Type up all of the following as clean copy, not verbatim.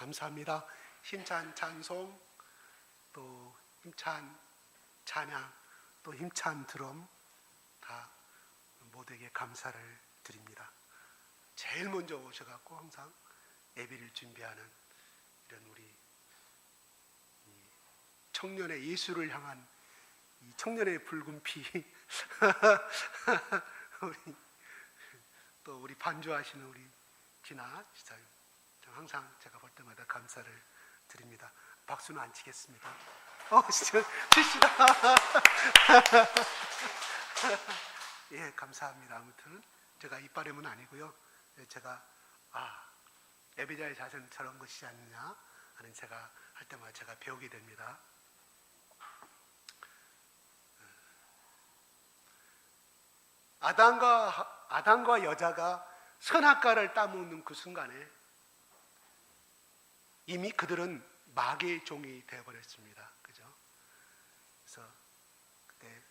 감사합니다. 힘찬 찬송, 또 힘찬 찬양, 또 힘찬 드럼 다 모두에게 감사를 드립니다. 제일 먼저 오셔갖고 항상 예배를 준비하는 이런 우리 청년의 예수를 향한 이 청년의 붉은 피 또 우리 반주하시는 우리 진아 지사님, 항상 제가 볼 때마다 감사를 드립니다. 박수는 안 치겠습니다. 진짜 치시다. 예, 감사합니다. 아무튼 제가 이빨에는 아니고요. 제가 예배자의 자세는 저런 것이지 않느냐 하는, 제가 할 때마다 제가 배우게 됩니다. 아담과 여자가 선악과를 따먹는 그 순간에 이미 그들은 마귀의 종이 되어버렸습니다. 그죠? 그래서 그때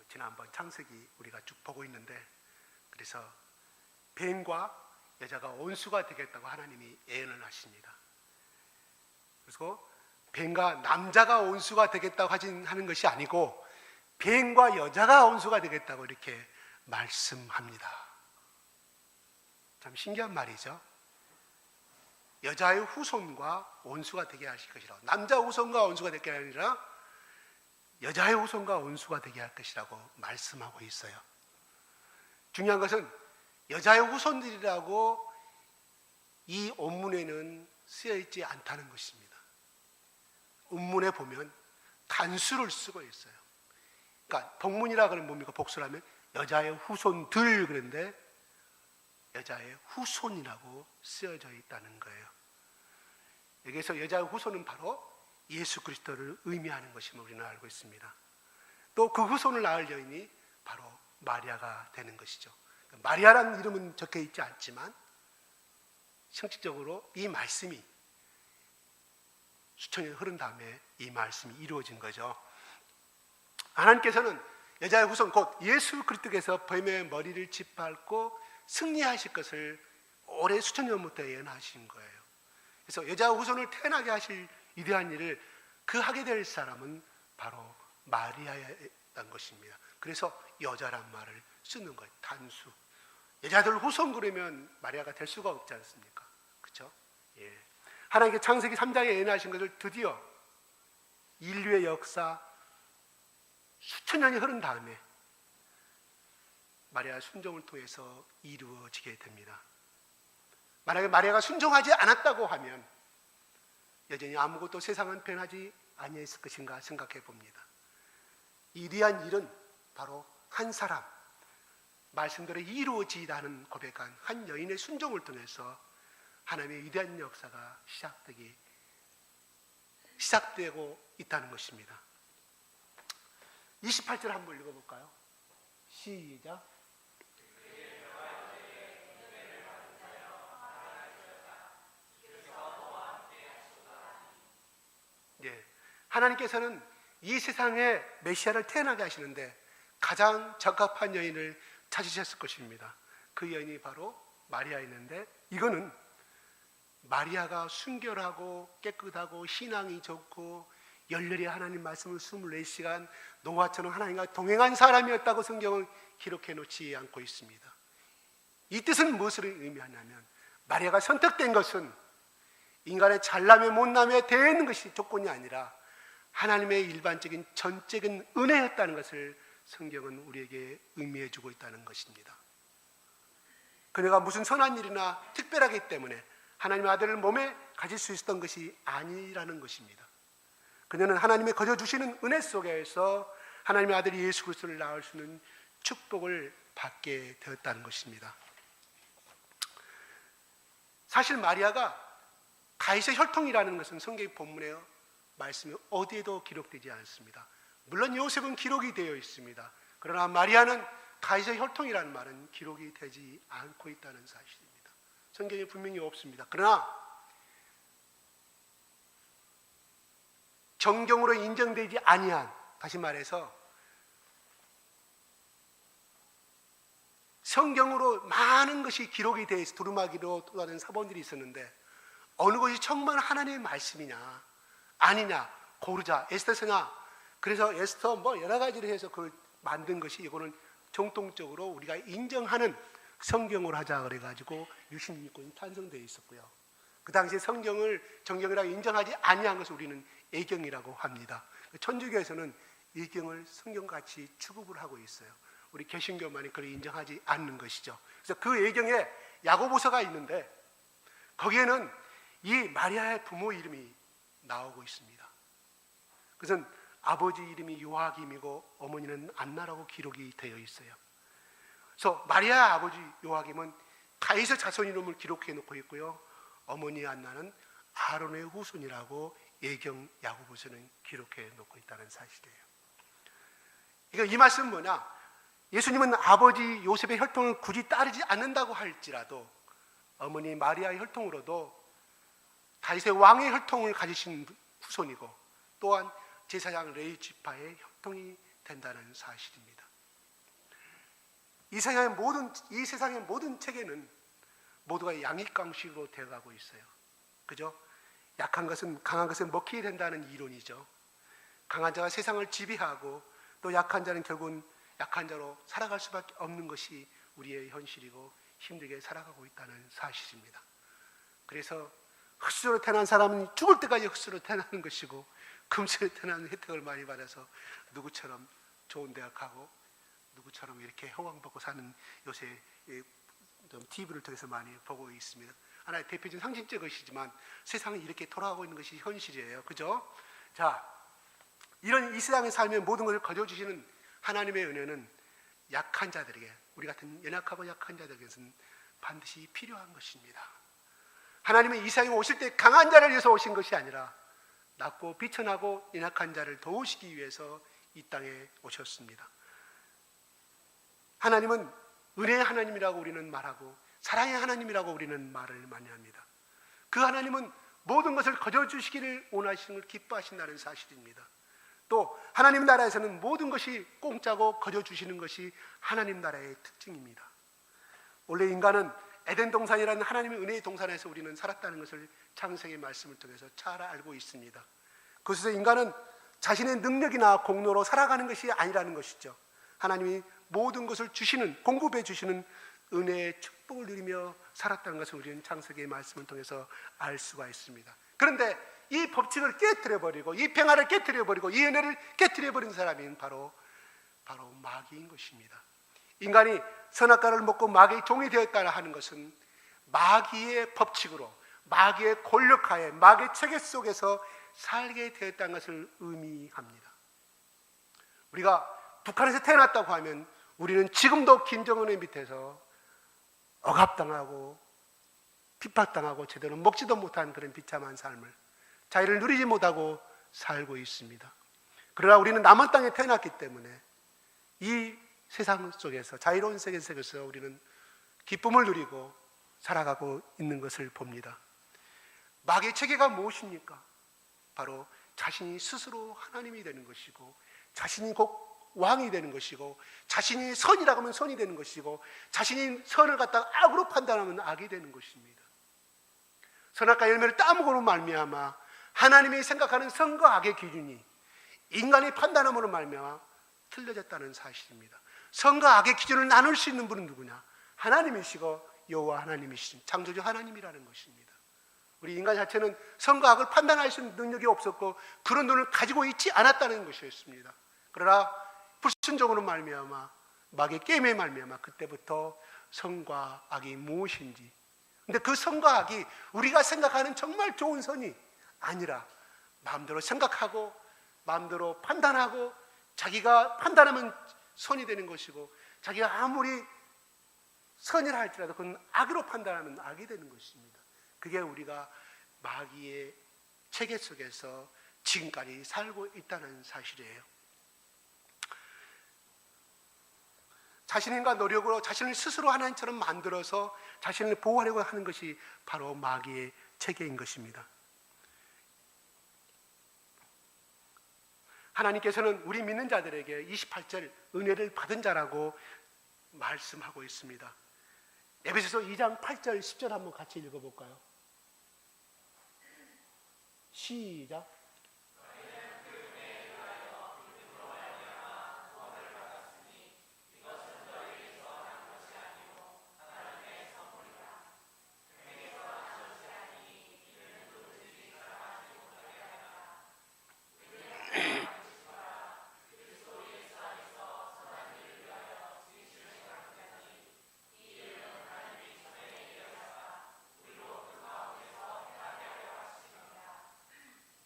지난번 창세기 우리가 쭉 보고 있는데, 그래서 뱀과 여자가 원수가 되겠다고 하나님이 예언을 하십니다. 그래서 뱀과 남자가 원수가 되겠다고 하는 것이 아니고 뱀과 여자가 원수가 되겠다고 이렇게 말씀합니다. 참 신기한 말이죠. 여자의 후손과 원수가 되게 하실 것이라, 남자 후손과 원수가 되게 아니라 여자의 후손과 원수가 되게 할 것이라고 말씀하고 있어요. 중요한 것은 여자의 후손들이라고 이 원문에는 쓰여 있지 않다는 것입니다. 원문에 보면 단수를 쓰고 있어요. 그러니까 복문이라 그러면 뭡니까? 복수라면 여자의 후손들, 그런데 여자의 후손이라고 쓰여져 있다는 거예요. 여기서 여자의 후손은 바로 예수 그리스도를 의미하는 것임을 우리는 알고 있습니다. 또 그 후손을 낳을 여인이 바로 마리아가 되는 것이죠. 마리아라는 이름은 적혀 있지 않지만 형식적으로 이 말씀이 수천 년이 흐른 다음에 이 말씀이 이루어진 거죠. 하나님께서는 여자의 후손 곧 예수 그리스도께서 뱀의 머리를 짓밟고 승리하실 것을 오래 수천 년부터 예언하신 거예요. 그래서 여자의 후손을 태어나게 하실 위대한 일을 하게 될 사람은 바로 마리아였던 것입니다. 그래서 여자란 말을 쓰는 거예요. 단수. 여자들 후손 그러면 마리아가 될 수가 없지 않습니까? 그렇죠? 예. 하나님께 창세기 3장에 예언하신 것을 드디어 인류의 역사 수천 년이 흐른 다음에 마리아의 순종을 통해서 이루어지게 됩니다. 만약에 마리아가 순종하지 않았다고 하면 여전히 아무것도 세상은 변하지 아니했을 것인가 생각해 봅니다. 이 위대한 일은 바로 한 사람, 말씀대로 이루어지다는 고백한 한 여인의 순종을 통해서 하나님의 위대한 역사가 시작되고 있다는 것입니다. 28절 한번 읽어볼까요? 시작. 예, 하나님께서는 이 세상에 메시아를 태어나게 하시는데 가장 적합한 여인을 찾으셨을 것입니다. 그 여인이 바로 마리아였는데, 이거는 마리아가 순결하고 깨끗하고 신앙이 좋고 열렬히 하나님 말씀을 24시간 노아처럼 하나님과 동행한 사람이었다고 성경은 기록해 놓지 않고 있습니다. 이 뜻은 무엇을 의미하냐면, 마리아가 선택된 것은 인간의 잘남에 못남에 대한 것이 조건이 아니라 하나님의 일반적인 전적인 은혜였다는 것을 성경은 우리에게 의미해 주고 있다는 것입니다. 그녀가 무슨 선한 일이나 특별하기 때문에 하나님의 아들을 몸에 가질 수 있었던 것이 아니라는 것입니다. 그녀는 하나님의 거저 주시는 은혜 속에서 하나님의 아들 예수 그리스도를 낳을 수 있는 축복을 받게 되었다는 것입니다. 사실 마리아가 가이사 혈통이라는 것은 성경 본문의 말씀이 어디에도 기록되지 않습니다. 물론 요셉은 기록이 되어 있습니다. 그러나 마리아는 가이사 혈통이라는 말은 기록이 되지 않고 있다는 사실입니다. 성경에 분명히 없습니다. 그러나 정경으로 인정되지 아니한, 다시 말해서 성경으로 많은 것이 기록이 되어 있어 두루마기로 또 다른 사본들이 있었는데 어느 것이 정말 하나님의 말씀이냐 아니냐 고르자. 에스더서냐. 그래서 에스더 뭐 여러 가지를 해서 그걸 만든 것이 이거는 정통적으로 우리가 인정하는 성경으로 하자 그래가지고 유신일권이 탄생되어 있었고요. 그 당시에 성경을 정경이라고 인정하지 아니한 것을 우리는 예경이라고 합니다. 천주교에서는 예경을 성경같이 취급을 하고 있어요. 우리 개신교만이 그걸 인정하지 않는 것이죠. 그래서 그 예경에 야고보서가 있는데 거기에는 이 마리아의 부모 이름이 나오고 있습니다. 그것은 아버지 이름이 요아김이고 어머니는 안나라고 기록이 되어 있어요. 그래서 마리아의 아버지 요아김은 가이서 자손 이름을 기록해 놓고 있고요. 어머니 안나는 아론의 후손이라고 예경 야고보서는 기록해 놓고 있다는 사실이에요. 그러니까 이 말씀은 뭐냐? 예수님은 아버지 요셉의 혈통을 굳이 따르지 않는다고 할지라도 어머니 마리아의 혈통으로도 다윗의 왕의 혈통을 가지신 후손이고 또한 제사장 레위 지파의 혈통이 된다는 사실입니다. 이 세상의 모든 체계는 모두가 양육강식으로 되어가고 있어요. 그죠? 약한 것은 강한 것에 먹히게 된다는 이론이죠. 강한 자가 세상을 지배하고 또 약한 자는 결국은 약한 자로 살아갈 수밖에 없는 것이 우리의 현실이고 힘들게 살아가고 있다는 사실입니다. 그래서 흙수로 태어난 사람은 죽을 때까지 흙수로 태어나는 것이고 금수로 태어나는 혜택을 많이 받아서 누구처럼 좋은 대학 가고 누구처럼 이렇게 허황받고 사는 요새 TV를 통해서 많이 보고 있습니다. 하나의 대표적인 상징적 것이지만 세상은 이렇게 돌아가고 있는 것이 현실이에요. 그죠? 자, 이런 이 세상의 삶의 모든 것을 거저주시는 하나님의 은혜는 약한 자들에게, 우리 같은 연약하고 약한 자들에게는 반드시 필요한 것입니다. 하나님은 이 세상에 오실 때 강한 자를 위해서 오신 것이 아니라 낮고 비천하고 연약한 자를 도우시기 위해서 이 땅에 오셨습니다. 하나님은 은혜의 하나님이라고 우리는 말하고 사랑의 하나님이라고 우리는 말을 많이 합니다. 그 하나님은 모든 것을 거저주시기를 원하시는 걸 기뻐하신다는 사실입니다. 또 하나님 나라에서는 모든 것이 공짜고 거저주시는 것이 하나님 나라의 특징입니다. 원래 인간은 에덴 동산이라는 하나님의 은혜의 동산에서 우리는 살았다는 것을 창세기 말씀을 통해서 잘 알고 있습니다. 그것에서 인간은 자신의 능력이나 공로로 살아가는 것이 아니라는 것이죠. 하나님이 모든 것을 주시는, 공급해 주시는 은혜의 축복을 누리며 살았다는 것을 우리는 창세기의 말씀을 통해서 알 수가 있습니다. 그런데 이 법칙을 깨트려버리고 이 평화를 깨트려버리고 이 은혜를 깨트려버린 사람이 바로 마귀인 것입니다. 인간이 선악과를 먹고 마귀의 종이 되었다 하는 것은 마귀의 법칙으로, 마귀의 권력하에, 마귀의 체계 속에서 살게 되었다는 것을 의미합니다. 우리가 북한에서 태어났다고 하면 우리는 지금도 김정은의 밑에서 억압당하고 핍박당하고 제대로 먹지도 못한 그런 비참한 삶을, 자유를 누리지 못하고 살고 있습니다. 그러나 우리는 남한 땅에 태어났기 때문에 이 세상 속에서, 자유로운 세계 속에서 우리는 기쁨을 누리고 살아가고 있는 것을 봅니다. 마귀의 체계가 무엇입니까? 바로 자신이 스스로 하나님이 되는 것이고, 자신이 곧 왕이 되는 것이고, 자신이 선이라고 하면 선이 되는 것이고, 자신이 선을 갖다가 악으로 판단하면 악이 되는 것입니다. 선악과 열매를 따먹으로 말미암아 하나님이 생각하는 선과 악의 기준이 인간이 판단함으로 말미암아 틀려졌다는 사실입니다. 선과 악의 기준을 나눌 수 있는 분은 누구냐? 하나님이시고 여호와 하나님이신 창조주 하나님이라는 것입니다. 우리 인간 자체는 선과 악을 판단할 수 있는 능력이 없었고 그런 눈을 가지고 있지 않았다는 것이었습니다. 그러나 불순종으로 말미암아, 마귀의 게임에 말미암아 그때부터 선과 악이 무엇인지, 근데 그 선과 악이 우리가 생각하는 정말 좋은 선이 아니라 마음대로 생각하고 마음대로 판단하고 자기가 판단하면 선이 되는 것이고, 자기가 아무리 선이라 할지라도 그건 악으로 판단하면 악이 되는 것입니다. 그게 우리가 마귀의 체계 속에서 지금까지 살고 있다는 사실이에요. 자신과 노력으로 자신을 스스로 하나님처럼 만들어서 자신을 보호하려고 하는 것이 바로 마귀의 체계인 것입니다. 하나님께서는 우리 믿는 자들에게 28절 은혜를 받은 자라고 말씀하고 있습니다. 에베소서 2장 8절 10절 한번 같이 읽어볼까요? 시작.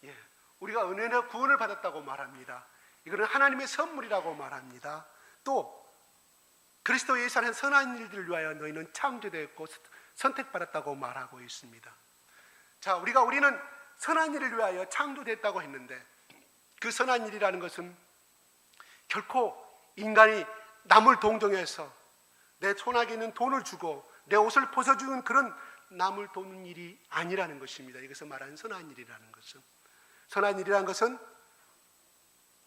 예, 우리가 은혜로 구원을 받았다고 말합니다. 이거는 하나님의 선물이라고 말합니다. 또 그리스도 예수 안에 선한 일들을 위하여 너희는 창조되었고 선택받았다고 말하고 있습니다. 자, 우리는 선한 일을 위하여 창조됐다고 했는데 그 선한 일이라는 것은 결코 인간이 남을 동정해서 내 손아귀에 있는 돈을 주고 내 옷을 벗어주는 그런 남을 도는 일이 아니라는 것입니다. 이것을 말하는 선한 일이라는 것은, 선한 일이라는 것은,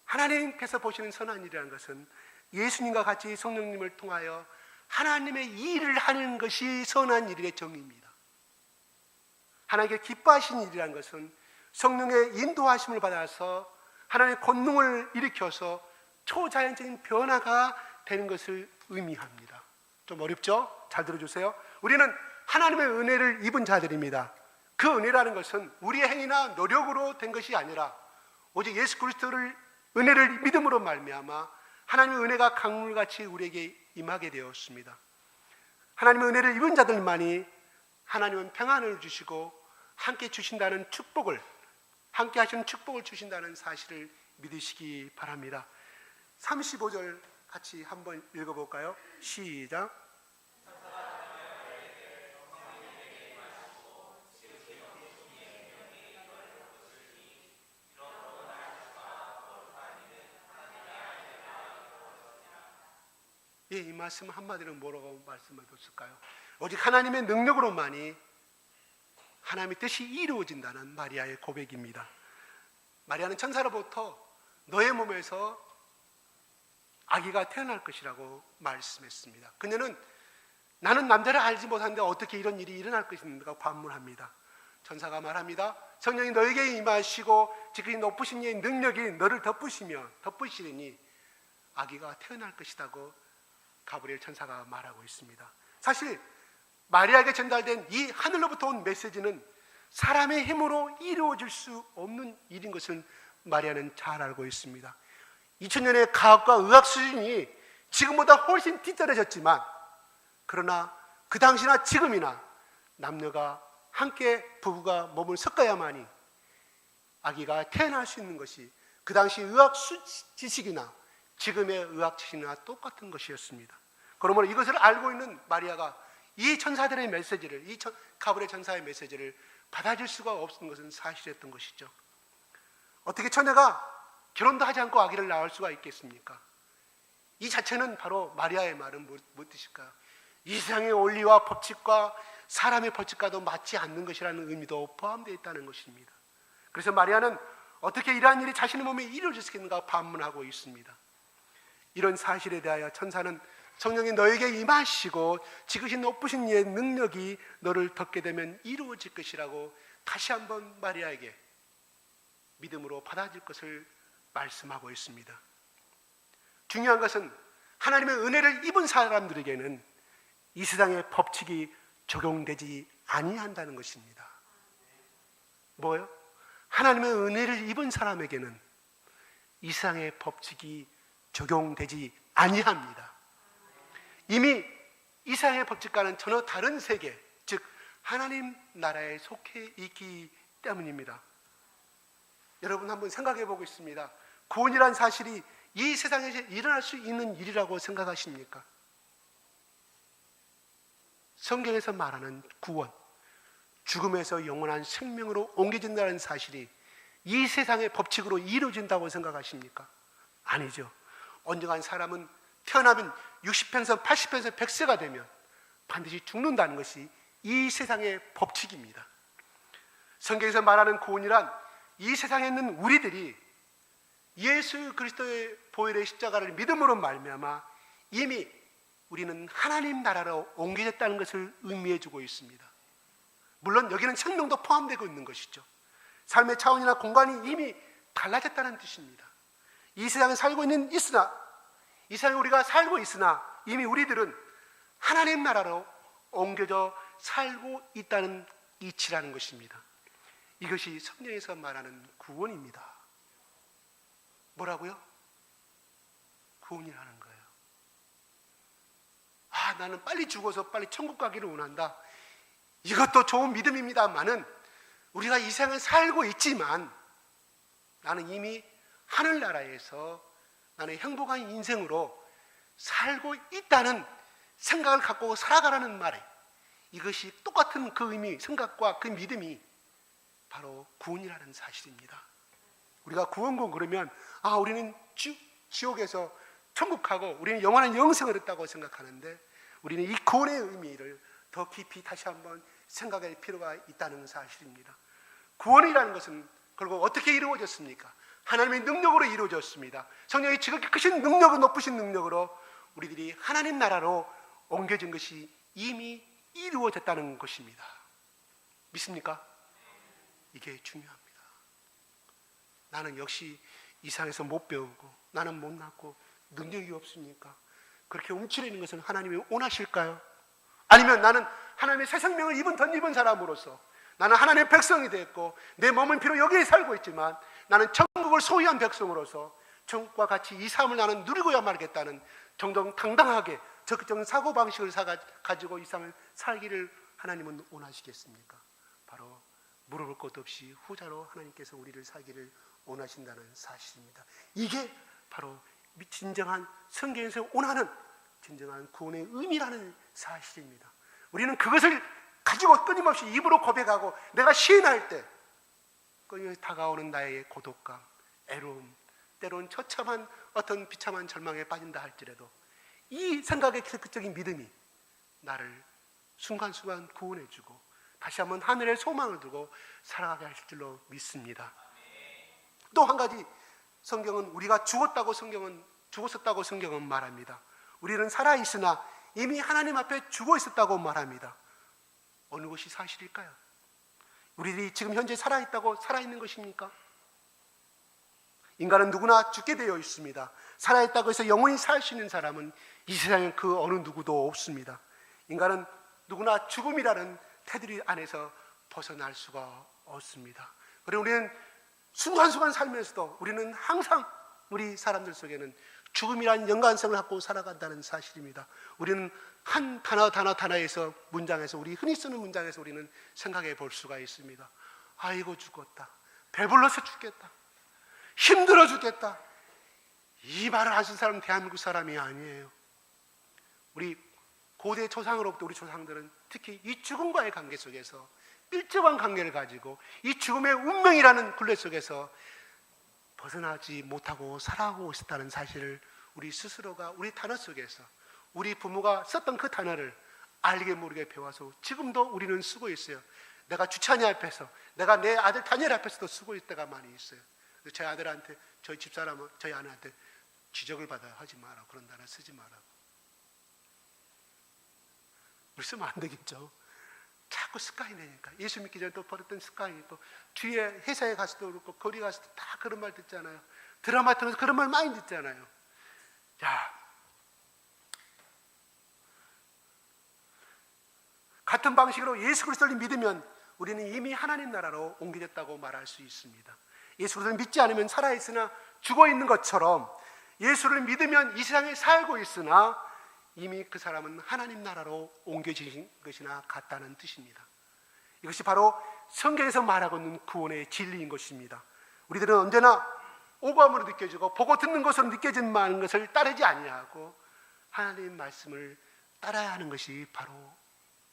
하나님께서 보시는 선한 일이라는 것은 예수님과 같이 성령님을 통하여 하나님의 일을 하는 것이 선한 일의 정의입니다. 하나님께 기뻐하시는 일이라는 것은 성령의 인도하심을 받아서 하나님의 권능을 일으켜서 초자연적인 변화가 되는 것을 의미합니다. 좀 어렵죠? 잘 들어주세요. 우리는 하나님의 은혜를 입은 자들입니다. 그 은혜라는 것은 우리의 행위나 노력으로 된 것이 아니라 오직 예수 그리스도를 은혜를 믿음으로 말미암아 하나님의 은혜가 강물같이 우리에게 임하게 되었습니다. 하나님의 은혜를 입은 자들만이 하나님은 평안을 주시고 함께 주신다는 축복을, 함께 하시는 축복을 주신다는 사실을 믿으시기 바랍니다. 35절 같이 한번 읽어볼까요? 시작. 예, 이 말씀 한마디로 뭐라고 말씀을 뒀을까요? 오직 하나님의 능력으로만이 하나님의 뜻이 이루어진다는 마리아의 고백입니다. 마리아는 천사로부터 너의 몸에서 아기가 태어날 것이라고 말씀했습니다. 그녀는 나는 남자를 알지 못하는데 어떻게 이런 일이 일어날 것인가 반문합니다. 천사가 말합니다. 성령이 너에게 임하시고 지극히 높으신 이의 능력이 너를 덮으시리니 아기가 태어날 것이라고 가브리엘 천사가 말하고 있습니다. 사실 마리아에게 전달된 이 하늘로부터 온 메시지는 사람의 힘으로 이루어질 수 없는 일인 것을 마리아는 잘 알고 있습니다. 2000년의 과학과 의학 수준이 지금보다 훨씬 뒤떨어졌지만, 그러나 그 당시나 지금이나 남녀가 함께 부부가 몸을 섞어야만이 아기가 태어날 수 있는 것이 그 당시 의학 지식이나 지금의 의학 지식이나 똑같은 것이었습니다. 그러므로 이것을 알고 있는 마리아가 이 천사들의 메시지를, 가브리엘 천사의 메시지를 받아줄 수가 없는 것은 사실이었던 것이죠. 어떻게 처녀가 결혼도 하지 않고 아기를 낳을 수가 있겠습니까? 이 자체는 바로 마리아의 말은 무슨 뜻일까요? 이 세상의 원리와 법칙과 사람의 법칙과도 맞지 않는 것이라는 의미도 포함되어 있다는 것입니다. 그래서 마리아는 어떻게 이러한 일이 자신의 몸에 이루어질 수 있는가 반문하고 있습니다. 이런 사실에 대하여 천사는 성령이 너에게 임하시고 지극히 높으신 이의 능력이 너를 덮게 되면 이루어질 것이라고 다시 한번 마리아에게 믿음으로 받아줄 것을 말씀하고 있습니다. 중요한 것은 하나님의 은혜를 입은 사람들에게는 이 세상의 법칙이 적용되지 아니한다는 것입니다. 뭐요? 하나님의 은혜를 입은 사람에게는 이 세상의 법칙이 적용되지 아니합니다. 이미 이 세상의 법칙과는 전혀 다른 세계, 즉 하나님 나라에 속해 있기 때문입니다. 여러분 한번 생각해 보고 있습니다. 구원이란 사실이 이 세상에서 일어날 수 있는 일이라고 생각하십니까? 성경에서 말하는 구원, 죽음에서 영원한 생명으로 옮겨진다는 사실이 이 세상의 법칙으로 이루어진다고 생각하십니까? 아니죠. 언젠간 사람은 태어나면 60평생, 80평생, 100세가 되면 반드시 죽는다는 것이 이 세상의 법칙입니다. 성경에서 말하는 구원이란 이 세상에 있는 우리들이 예수 그리스도의 보혈의 십자가를 믿음으로 말미암아 이미 우리는 하나님 나라로 옮겨졌다는 것을 의미해 주고 있습니다. 물론 여기는 생명도 포함되고 있는 것이죠. 삶의 차원이나 공간이 이미 달라졌다는 뜻입니다. 이 세상에 살고 있으나 이 세상에 우리가 살고 있으나 이미 우리들은 하나님 나라로 옮겨져 살고 있다는 이치라는 것입니다. 이것이 성경에서 말하는 구원입니다. 뭐라고요? 구원이라는 거예요. 나는 빨리 죽어서 빨리 천국 가기를 원한다. 이것도 좋은 믿음입니다만은 우리가 이 세상을 살고 있지만 나는 이미 하늘나라에서 나는 행복한 인생으로 살고 있다는 생각을 갖고 살아가라는 말에 이것이 똑같은 그 의미, 생각과 그 믿음이 바로 구원이라는 사실입니다. 우리가 구원군 그러면 우리는 지옥에서 천국 가고 우리는 영원한 영생을 했다고 생각하는데 우리는 이 구원의 의미를 더 깊이 다시 한번 생각할 필요가 있다는 사실입니다. 구원이라는 것은 결국 어떻게 이루어졌습니까? 하나님의 능력으로 이루어졌습니다. 성령의 지극히 크신 능력을 높으신 능력으로 우리들이 하나님 나라로 옮겨진 것이 이미 이루어졌다는 것입니다. 믿습니까? 이게 중요합니다. 나는 역시 이 세상에서 못 배우고 나는 못났고 능력이 없으니까 그렇게 움츠리는 것은 하나님이 원하실까요? 아니면 나는 하나님의 새 생명을 덧입은 사람으로서 나는 하나님의 백성이 됐고 내 몸은 비록 여기에 살고 있지만 나는 천국을 소유한 백성으로서 천국과 같이 이 삶을 나는 누리고야 말겠다는 정정당당하게 적극적인 사고방식을 가지고 이 삶을 살기를 하나님은 원하시겠습니까? 바로 물어볼 것 없이 후자로 하나님께서 우리를 살기를 원하신다는 사실입니다. 이게 바로 진정한 성경에서 원하는 진정한 구원의 의미라는 사실입니다. 우리는 그것을 가지고 끊임없이 입으로 고백하고 내가 시인할 때 끊임없이 다가오는 나의 고독감, 애로움, 때로는 처참한 어떤 비참한 절망에 빠진다 할지라도 이 생각의 적극적인 믿음이 나를 순간순간 구원해주고 다시 한번 하늘의 소망을 두고 살아가게 하실 줄로 믿습니다. 또 한 가지 성경은 우리가 죽었었다고 성경은 말합니다. 우리는 살아있으나 이미 하나님 앞에 죽어 있었다고 말합니다. 어느 것이 사실일까요? 우리들이 지금 현재 살아있는 것입니까? 인간은 누구나 죽게 되어 있습니다. 살아있다고 해서 영원히 살 수 있는 사람은 이 세상에 그 어느 누구도 없습니다. 인간은 누구나 죽음이라는 테두리 안에서 벗어날 수가 없습니다. 그리고 우리는 순간순간 살면서도 우리는 항상 우리 사람들 속에는 죽음이라는 연관성을 갖고 살아간다는 사실입니다. 우리는 한 단어에서 문장에서 우리 흔히 쓰는 문장에서 우리는 생각해 볼 수가 있습니다. 아이고 죽었다. 배불러서 죽겠다. 힘들어 죽겠다. 이 말을 하신 사람은 대한민국 사람이 아니에요. 우리 고대 조상으로부터 우리 조상들은 특히 이 죽음과의 관계 속에서 밀접한 관계를 가지고 이 죽음의 운명이라는 굴레 속에서 벗어나지 못하고 살아가고 있었다는 사실을 우리 스스로가 우리 단어 속에서 우리 부모가 썼던 그 단어를 알게 모르게 배워서 지금도 우리는 쓰고 있어요. 내가 주찬이 앞에서 내가 내 아들 다니엘 앞에서도 쓰고 있을 때가 많이 있어요. 저희 아들한테 저희 집사람은 저희 아내한테 지적을 받아요. 하지 마라. 그런 단어 쓰지 마라고. 우리 쓰면 안 되겠죠. 자꾸 습관이 되니까. 예수 믿기 전에 또 버렸던 습관이 또 뒤에 회사에 가서도 그렇고 거리 가서도 다 그런 말 듣잖아요. 드라마 통해서 그런 말 많이 듣잖아요. 자, 같은 방식으로 예수 그리스도를 믿으면 우리는 이미 하나님 나라로 옮겨졌다고 말할 수 있습니다. 예수 그리스도를 믿지 않으면 살아있으나 죽어있는 것처럼 예수를 믿으면 이 세상에 살고 있으나 이미 그 사람은 하나님 나라로 옮겨진 것이나 같다는 뜻입니다. 이것이 바로 성경에서 말하고 있는 구원의 진리인 것입니다. 우리들은 언제나 오감으로 느껴지고 보고 듣는 것으로 느껴진 많은 것을 따르지 아니하고 하나님의 말씀을 따라야 하는 것이 바로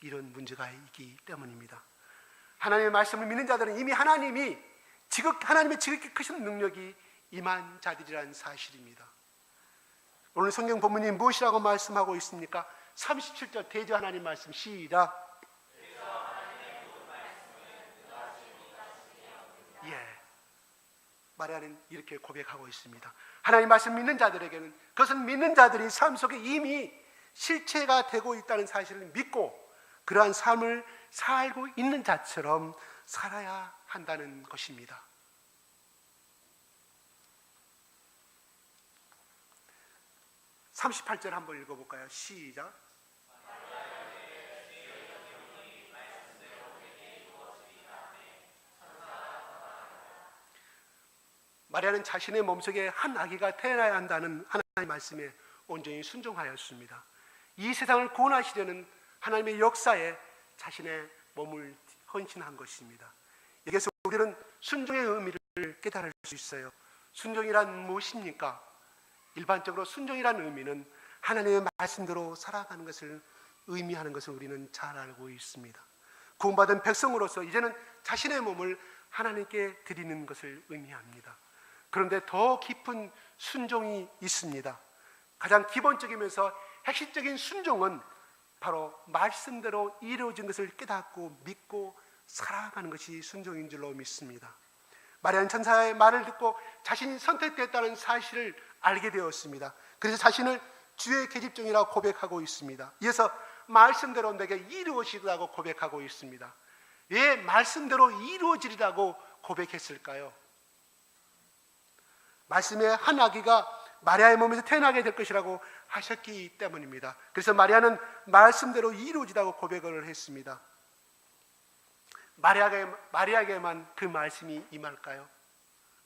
이런 문제가 있기 때문입니다. 하나님의 말씀을 믿는 자들은 이미 하나님의 지극히 크신 능력이 임한 자들이라는 사실입니다. 오늘 성경 본문이 무엇이라고 말씀하고 있습니까? 37절 대저 하나님 말씀 시작. 마리아는 이렇게 고백하고 있습니다. 하나님 말씀 믿는 자들에게는 그것은 믿는 자들이 삶 속에 이미 실체가 되고 있다는 사실을 믿고 그러한 삶을 살고 있는 자처럼 살아야 한다는 것입니다. 38절 한번 읽어볼까요? 시작. 마리아는 자신의 몸속에 한 아기가 태어나야 한다는 하나님의 말씀에 온전히 순종하였습니다. 이 세상을 구원하시려는 하나님의 역사에 자신의 몸을 헌신한 것입니다. 여기서 우리는 순종의 의미를 깨달을 수 있어요. 순종이란 무엇입니까? 일반적으로 순종이라는 의미는 하나님의 말씀대로 살아가는 것을 의미하는 것을 우리는 잘 알고 있습니다. 구원받은 백성으로서 이제는 자신의 몸을 하나님께 드리는 것을 의미합니다. 그런데 더 깊은 순종이 있습니다. 가장 기본적이면서 핵심적인 순종은 바로 말씀대로 이루어진 것을 깨닫고 믿고 살아가는 것이 순종인 줄로 믿습니다. 마리아는 천사의 말을 듣고 자신이 선택됐다는 사실을 알게 되었습니다. 그래서 자신을 주의 계집종이라고 고백하고 있습니다. 이어서 말씀대로 내게 이루어지리라고 고백하고 있습니다. 왜 말씀대로 이루어지리라고 고백했을까요? 말씀의 한 아기가 마리아의 몸에서 태어나게 될 것이라고 하셨기 때문입니다. 그래서 마리아는 말씀대로 이루어지다고 고백을 했습니다. 마리아에게만 그 말씀이 임할까요?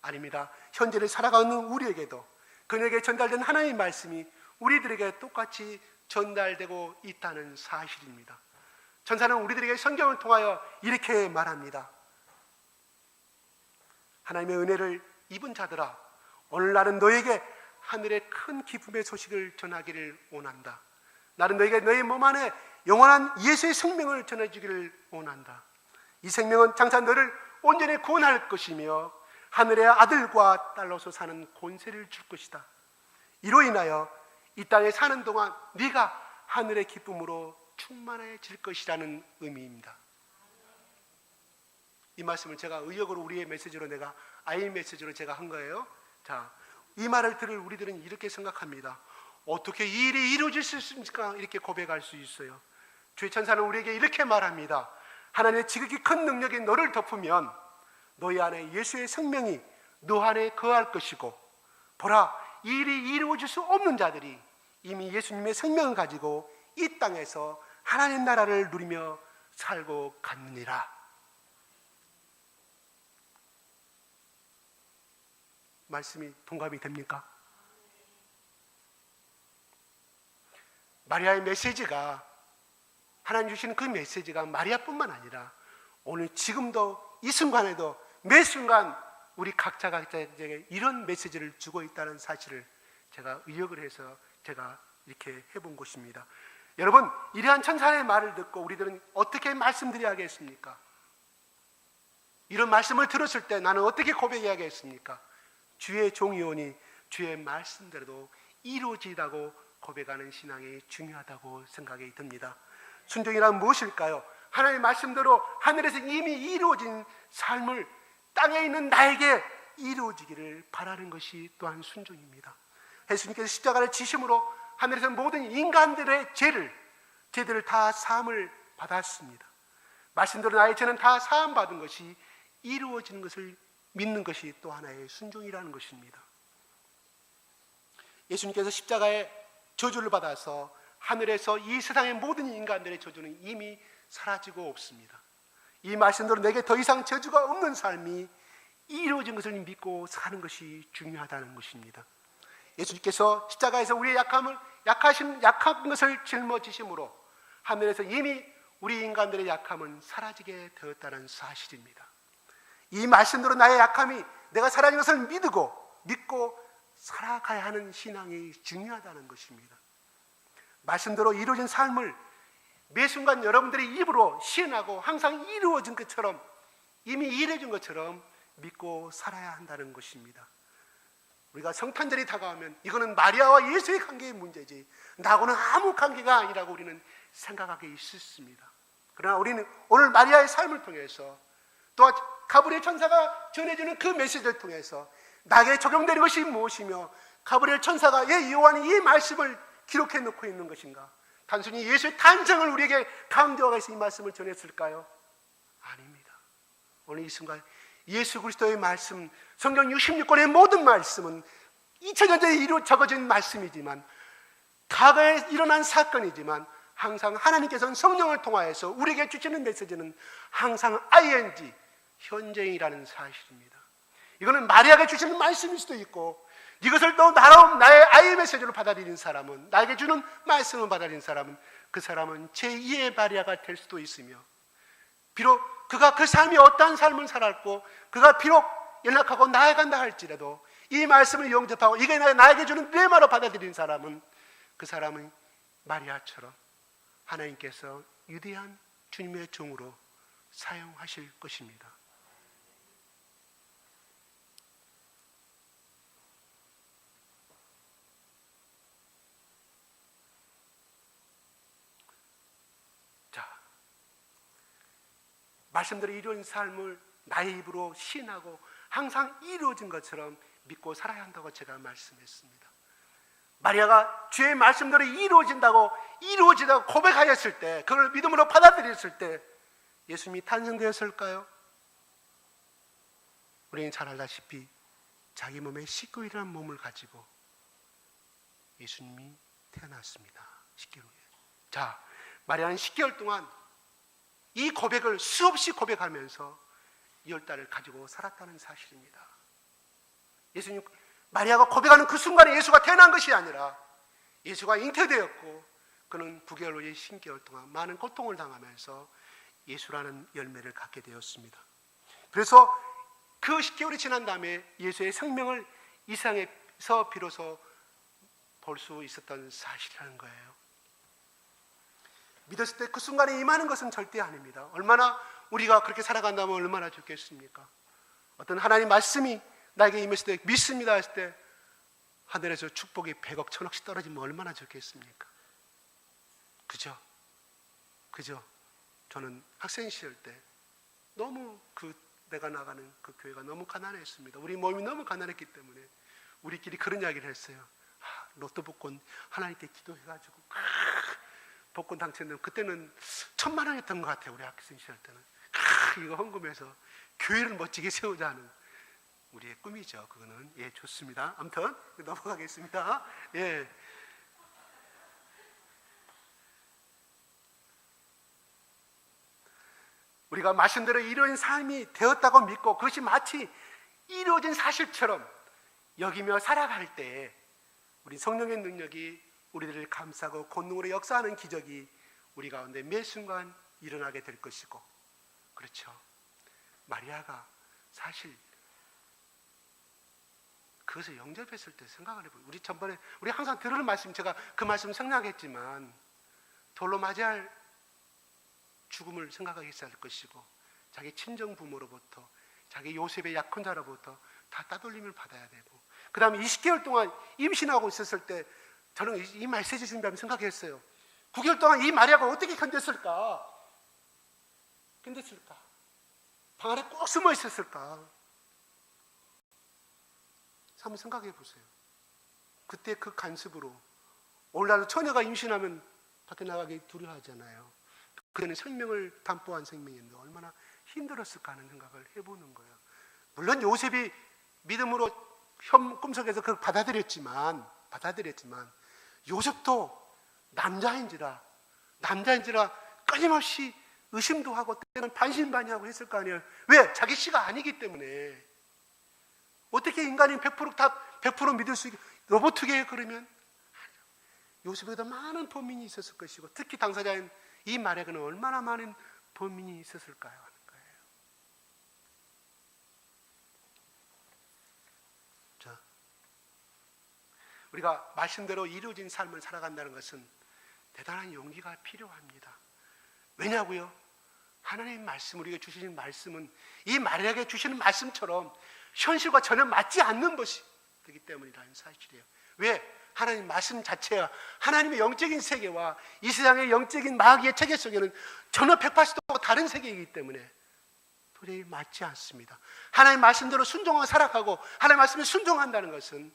아닙니다. 현재를 살아가는 우리에게도 그녀에게 전달된 하나님의 말씀이 우리들에게 똑같이 전달되고 있다는 사실입니다. 천사는 우리들에게 성경을 통하여 이렇게 말합니다. 하나님의 은혜를 입은 자들아, 오늘 나는 너에게 하늘의 큰 기쁨의 소식을 전하기를 원한다. 나는 너에게 너의 몸 안에 영원한 예수의 생명을 전해주기를 원한다. 이 생명은 장차 너를 온전히 구원할 것이며 하늘의 아들과 딸로서 사는 권세를 줄 것이다. 이로 인하여 이 땅에 사는 동안 네가 하늘의 기쁨으로 충만해질 것이라는 의미입니다. 이 말씀을 제가 의역으로 우리의 메시지로 아이 메시지로 제가 한 거예요. 자, 이 말을 들을 우리들은 이렇게 생각합니다. 어떻게 이 일이 이루어질 수 있습니까? 이렇게 고백할 수 있어요. 주의 천사는 우리에게 이렇게 말합니다. 하나님의 지극히 큰 능력이 너를 덮으면 너희 안에 예수의 생명이 너 안에 거할 것이고, 보라, 이 일이 이루어질 수 없는 자들이 이미 예수님의 생명을 가지고 이 땅에서 하나님 나라를 누리며 살고 갔느니라. 말씀이 동감이 됩니까? 마리아의 메시지가, 하나님 주시는 그 메시지가 마리아뿐만 아니라 오늘 지금도 이 순간에도 매 순간 우리 각자에게 이런 메시지를 주고 있다는 사실을 제가 의역을 해서 제가 이렇게 해본 것입니다. 여러분, 이러한 천사의 말을 듣고 우리들은 어떻게 말씀드려야겠습니까? 이런 말씀을 들었을 때 나는 어떻게 고백해야겠습니까? 주의 종이오니 주의 말씀대로도 이루어지다고 고백하는 신앙이 중요하다고 생각이 듭니다. 순종이란 무엇일까요? 하나님의 말씀대로 하늘에서 이미 이루어진 삶을 땅에 있는 나에게 이루어지기를 바라는 것이 또한 순종입니다. 예수님께서 십자가를 지심으로 하늘에서 모든 인간들의 죄들을 다 사함을 받았습니다. 말씀대로 나의 죄는 다 사함 받은 것이 이루어지는 것을 믿는 것이 또 하나의 순종이라는 것입니다. 예수님께서 십자가의 저주를 받아서 하늘에서 이 세상의 모든 인간들의 저주는 이미 사라지고 없습니다. 이 말씀대로 내게 더 이상 저주가 없는 삶이 이루어진 것을 믿고 사는 것이 중요하다는 것입니다. 예수님께서 십자가에서 우리의 약한 것을 짊어지심으로 하늘에서 이미 우리 인간들의 약함은 사라지게 되었다는 사실입니다. 이 말씀대로 나의 약함이 내가 사라진 것을 믿고 살아가야 하는 신앙이 중요하다는 것입니다. 말씀대로 이루어진 삶을 매 순간 여러분들의 입으로 시인하고 항상 이루어진 것처럼, 이미 이루어진 것처럼 믿고 살아야 한다는 것입니다. 우리가 성탄절이 다가오면 이거는 마리아와 예수의 관계의 문제지 나하고는 아무 관계가 아니라고 우리는 생각하기 쉽습니다. 그러나 우리는 오늘 마리아의 삶을 통해서 또 가브리엘 천사가 전해주는 그 메시지를 통해서 나에게 적용되는 것이 무엇이며 가브리엘 천사가 왜 요한이 이 말씀을 기록해 놓고 있는 것인가? 단순히 예수의 탄생을 우리에게 강조하기 위해서 이 말씀을 전했을까요? 아닙니다. 오늘 이 순간 예수 그리스도의 말씀, 성경 66권의 모든 말씀은 2000년 전에 적어진 말씀이지만, 과거에 일어난 사건이지만, 항상 하나님께서는 성령을 통하여서 우리에게 주시는 메시지는 항상 ing, 현재이라는 사실입니다. 이거는 마리아가 주시는 말씀일 수도 있고, 이것을 또 나의 아이의 메시지로 받아들이는 사람은, 나에게 주는 말씀을 받아들이는 사람은, 그 사람은 제2의 마리아가 될 수도 있으며, 비록 그가 그 삶이 어떠한 삶을 살았고, 그가 비록 연약하고 나아간다 할지라도 이 말씀을 영접하고 이게 나에게 주는 뇌마로 받아들이는 사람은, 그 사람은 마리아처럼 하나님께서 위대한 주님의 종으로 사용하실 것입니다. 말씀대로 이루어진 삶을 나의 입으로 시인하고 항상 이루어진 것처럼 믿고 살아야 한다고 제가 말씀했습니다. 마리아가 주의 말씀대로 이루어진다고 고백하였을 때, 그걸 믿음으로 받아들였을 때 예수님이 탄생되었을까요? 우리는 잘 알다시피 자기 몸에 씻고 일어난 몸을 가지고 예수님이 태어났습니다. 10개월에. 자, 마리아는 10개월 동안 이 고백을 수없이 고백하면서 10달을 가지고 살았다는 사실입니다. 예수님, 마리아가 고백하는 그 순간에 예수가 태어난 것이 아니라 예수가 잉태되었고, 그는 9개월 후에 10개월 동안 많은 고통을 당하면서 예수라는 열매를 갖게 되었습니다. 그래서 그 10개월이 지난 다음에 예수의 생명을 이 세상에서 비로소 볼 수 있었던 사실이라는 거예요. 믿었을 때 그 순간에 임하는 것은 절대 아닙니다. 얼마나 우리가 그렇게 살아간다면 얼마나 좋겠습니까? 어떤 하나님 말씀이 나에게 임했을 때 믿습니다 했을 때 하늘에서 축복이 100억 1000억씩 떨어지면 얼마나 좋겠습니까? 그죠? 저는 학생 시절 때 너무 내가 나가는 그 교회가 너무 가난했습니다. 우리 몸이 너무 가난했기 때문에 우리끼리 그런 이야기를 했어요. 로또 복권 하나님께 기도해가지고 복권 당첨되면, 그때는 1000만 원이었던 것 같아요. 우리 학생 시절 때는 이거 헌금해서 교회를 멋지게 세우자는 우리의 꿈이죠. 그거는 좋습니다. 아무튼 넘어가겠습니다. 우리가 말씀대로 이루어진 삶이 되었다고 믿고 그것이 마치 이루어진 사실처럼 여기며 살아갈 때 우리 성령의 능력이 우리들을 감싸고 권능으로 역사하는 기적이 우리 가운데 매 순간 일어나게 될 것이고, 그렇죠. 마리아가 사실 그것을 영접했을 때 생각을 해보세요. 우리 항상 들으는 말씀, 제가 그 말씀 생략했지만 돌로 맞이할 죽음을 생각하게 할 것이고, 자기 친정 부모로부터, 자기 요셉의 약혼자로부터 다 따돌림을 받아야 되고, 그 다음에 20개월 동안 임신하고 있었을 때 저는 이 메시지 준비하면 생각했어요. 9개월 동안 이 마리아가 어떻게 견뎠을까? 방 안에 꼭 숨어 있었을까? 한번 생각해 보세요. 그때 그 간섭으로, 오늘날도 처녀가 임신하면 밖에 나가기 두려워하잖아요. 그때는 생명을 담보한 생명인데 얼마나 힘들었을까 하는 생각을 해보는 거예요. 물론 요셉이 믿음으로 꿈속에서 그걸 받아들였지만 요셉도 남자인지라 끊임없이 의심도 하고 때는 반신반의하고 했을 거 아니에요. 왜? 자기 씨가 아니기 때문에. 어떻게 인간이 100% 믿을 수 있게, 로봇에게 그러면 요셉보다 많은 범인이 있었을 것이고, 특히 당사자인 이 마리아는 얼마나 많은 범인이 있었을까요? 하는 거예요. 자, 우리가 말씀대로 이루어진 삶을 살아간다는 것은 대단한 용기가 필요합니다. 왜냐고요? 하나님 말씀, 우리가 주시는 말씀은 이 마리아에게 주시는 말씀처럼 현실과 전혀 맞지 않는 것이 되기 때문이라는 사실이에요. 왜? 하나님 말씀 자체가 하나님의 영적인 세계와 이 세상의 영적인 마귀의 체계 속에는 전혀 180도 다른 세계이기 때문에 도저히 맞지 않습니다. 하나님 말씀대로 순종하고 살아가고 하나님 말씀에 순종한다는 것은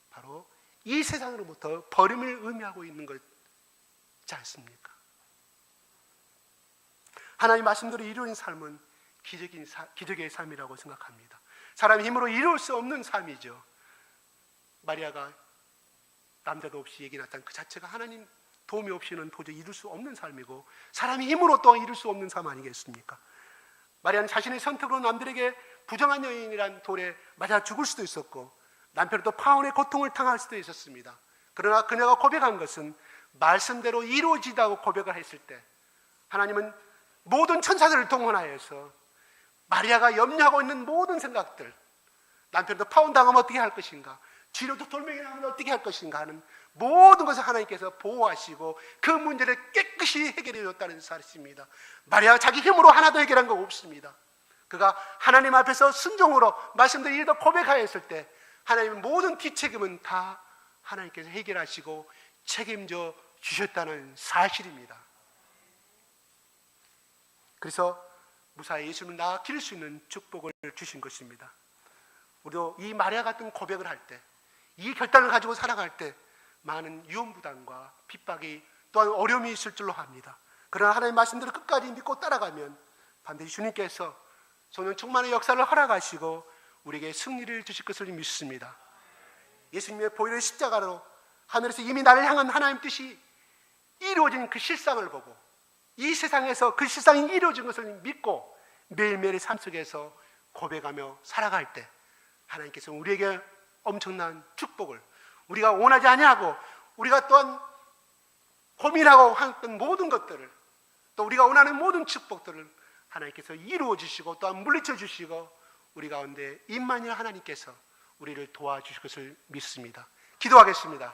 바로 이 세상으로부터 버림을 의미하고 있는 것이지 않습니까? 하나님 말씀대로 이루어진 삶은 기적의 삶이라고 생각합니다. 사람의 힘으로 이룰 수 없는 삶이죠. 마리아가 남자도 없이 얘기 낳았다는 그 자체가 하나님 도움이 없이는 도저히 이룰 수 없는 삶이고, 사람의 힘으로 또 이룰 수 없는 삶 아니겠습니까? 마리아는 자신의 선택으로 남들에게 부정한 여인이란 돌에 맞아 죽을 수도 있었고, 남편은 또 파혼의 고통을 당할 수도 있었습니다. 그러나 그녀가 고백한 것은 말씀대로 이루어지다고 고백을 했을 때, 하나님은 모든 천사들을 동원하여서 마리아가 염려하고 있는 모든 생각들, 남편도 파혼당하면 어떻게 할 것인가, 뒤로도 돌멩이 나면 어떻게 할 것인가 하는 모든 것을 하나님께서 보호하시고 그 문제를 깨끗이 해결해 줬다는 사실입니다. 마리아가 자기 힘으로 하나도 해결한 거 없습니다. 그가 하나님 앞에서 순종으로 말씀대로 이르다 고백하였을 때, 하나님은 모든 뒷책임은 다 하나님께서 해결하시고 책임져 주셨다는 사실입니다. 그래서 무사히 예수님을 낳아 기를 수 있는 축복을 주신 것입니다. 우리도 이 마리아 같은 고백을 할 때, 이 결단을 가지고 살아갈 때 많은 위험부담과 핍박이 또한 어려움이 있을 줄로 합니다. 그러나 하나님의 말씀대로 끝까지 믿고 따라가면 반드시 주님께서 소년 충만의 역사를 허락하시고 우리에게 승리를 주실 것을 믿습니다. 예수님의 보혈의 십자가로 하늘에서 이미 나를 향한 하나님 뜻이 이루어진 그 실상을 보고, 이 세상에서 그 실상이 이루어진 것을 믿고 매일매일의 삶 속에서 고백하며 살아갈 때, 하나님께서 우리에게 엄청난 축복을, 우리가 원하지 아니하고 우리가 또한 고민하고 했던 모든 것들을, 또 우리가 원하는 모든 축복들을 하나님께서 이루어 주시고 또한 물리쳐 주시고 우리 가운데 임마누엘 하나님께서 우리를 도와주실 것을 믿습니다. 기도하겠습니다.